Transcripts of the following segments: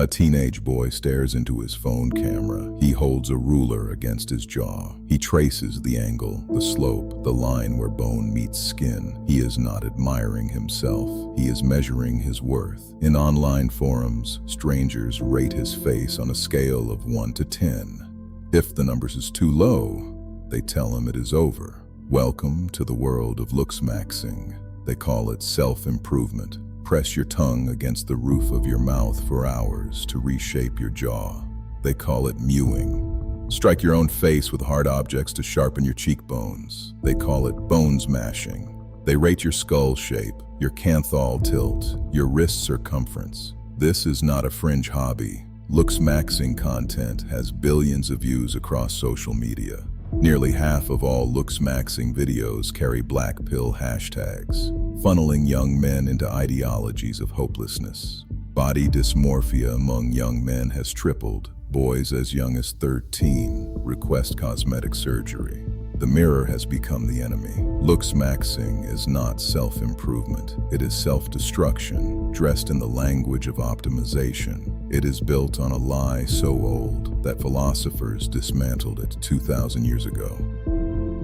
A teenage boy stares into his phone camera. He holds a ruler against his jaw. He traces the angle, the slope, the line where bone meets skin. He is not admiring himself. He is measuring his worth. In online forums, strangers rate his face on a scale of 1 to 10. If the numbers is too low, they tell him it is over. Welcome to the world of looksmaxxing. They call it self-improvement. Press your tongue against the roof of your mouth for hours to reshape your jaw. They call it mewing. Strike your own face with hard objects to sharpen your cheekbones. They call it bone smashing. They rate your skull shape, your canthal tilt, your wrist circumference. This is not a fringe hobby. Looksmaxxing content has billions of views across social media. Nearly half of all looksmaxxing videos carry Blackpill hashtags, funneling young men into ideologies of hopelessness. Body dysmorphia among young men has tripled. Boys as young as 13 request cosmetic surgery. The mirror has become the enemy. Looksmaxxing is not self-improvement. It is self-destruction, dressed in the language of optimization. It is built on a lie so old that philosophers dismantled it 2,000 years ago.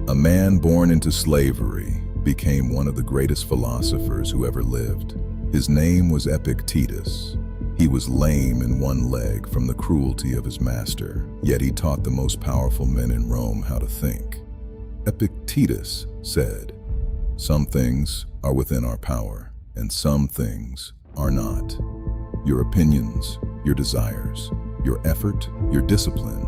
A man born into slavery became one of the greatest philosophers who ever lived. His name was Epictetus. He was lame in one leg from the cruelty of his master, yet he taught the most powerful men in Rome how to think. Epictetus said, "Some things are within our power, and some things are not. Your opinions, your desires, your effort, your discipline,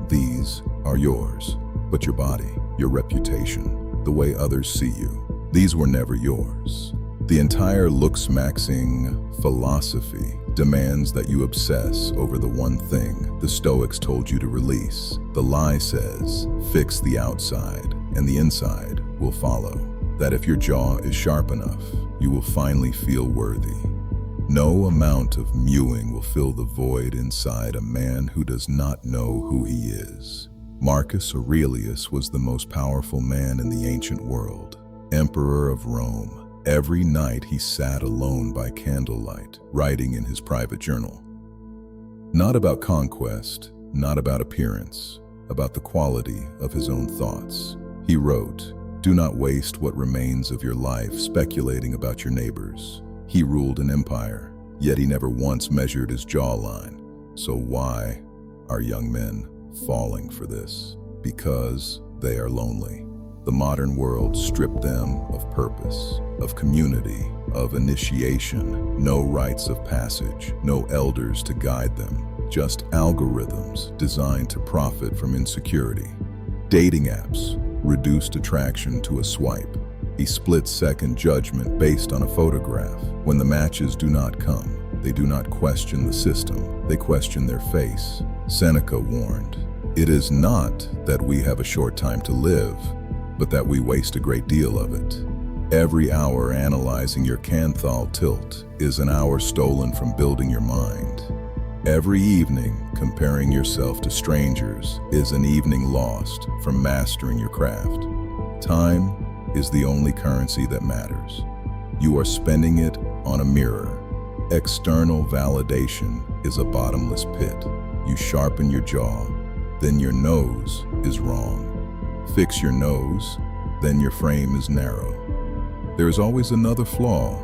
these are yours. But your body, your reputation, the way others see you, these were never yours." The entire looksmaxxing philosophy demands that you obsess over the one thing the Stoics told you to release. The lie says, fix the outside, and the inside will follow. That if your jaw is sharp enough, you will finally feel worthy. No amount of mewing will fill the void inside a man who does not know who he is. Marcus Aurelius was the most powerful man in the ancient world, emperor of Rome. Every night he sat alone by candlelight, writing in his private journal. Not about conquest, not about appearance, about the quality of his own thoughts. He wrote, "Do not waste what remains of your life speculating about your neighbors." He ruled an empire, yet he never once measured his jawline. So why are young men falling for this? Because they are lonely. The modern world stripped them of purpose, of community, of initiation. No rites of passage, no elders to guide them, just algorithms designed to profit from insecurity. Dating apps reduced attraction to a swipe, a split-second judgment based on a photograph. When the matches do not come, they do not question the system, they question their face. Seneca warned, "It is not that we have a short time to live, but that we waste a great deal of it." Every hour analyzing your canthal tilt is an hour stolen from building your mind. Every evening comparing yourself to strangers is an evening lost from mastering your craft. Time is the only currency that matters. You are spending it on a mirror. External validation is a bottomless pit. You sharpen your jaw, then your nose is wrong. Fix your nose, then your frame is narrow. There is always another flaw,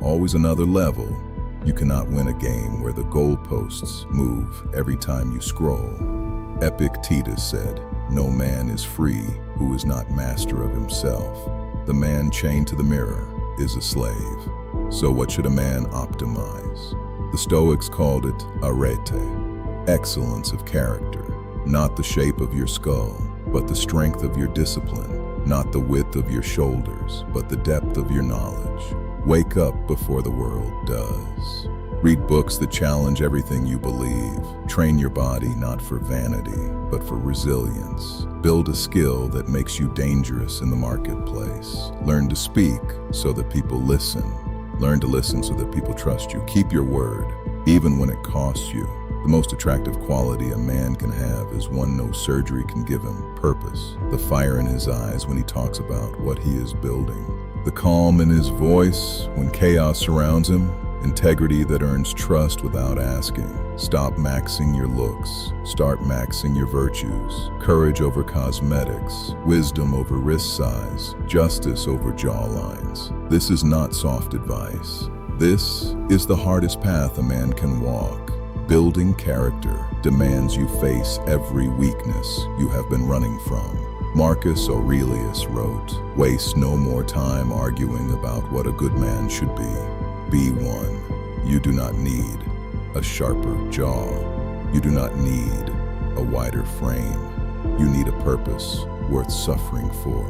always another level. You cannot win a game where the goalposts move every time you scroll. Epictetus said, "No man is free who is not master of himself. The man chained to the mirror is a slave." So what should a man optimize? The Stoics called it Arête, excellence of character, not the shape of your skull, but the strength of your discipline, not the width of your shoulders, but the depth of your knowledge. Wake up before the world does. Read books that challenge everything you believe. Train your body not for vanity, but for resilience. Build a skill that makes you dangerous in the marketplace. Learn to speak so that people listen. Learn to listen so that people trust you. Keep your word, even when it costs you. The most attractive quality a man can have is one no surgery can give him: purpose. The fire in his eyes when he talks about what he is building. The calm in his voice when chaos surrounds him. Integrity that earns trust without asking. Stop maxing your looks. Start maxing your virtues. Courage over cosmetics. Wisdom over wrist size. Justice over jawlines. This is not soft advice. This is the hardest path a man can walk. Building character demands you face every weakness you have been running from. Marcus Aurelius wrote, "Waste no more time arguing about what a good man should be. Be one. You do not need a sharper jaw. You do not need a wider frame. You need a purpose worth suffering for,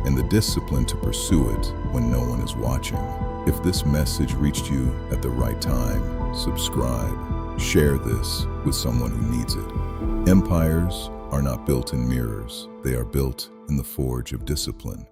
and the discipline to pursue it when no one is watching." If this message reached you at the right time, subscribe. Share this with someone who needs it. Empires are not built in mirrors. They are built in the forge of discipline.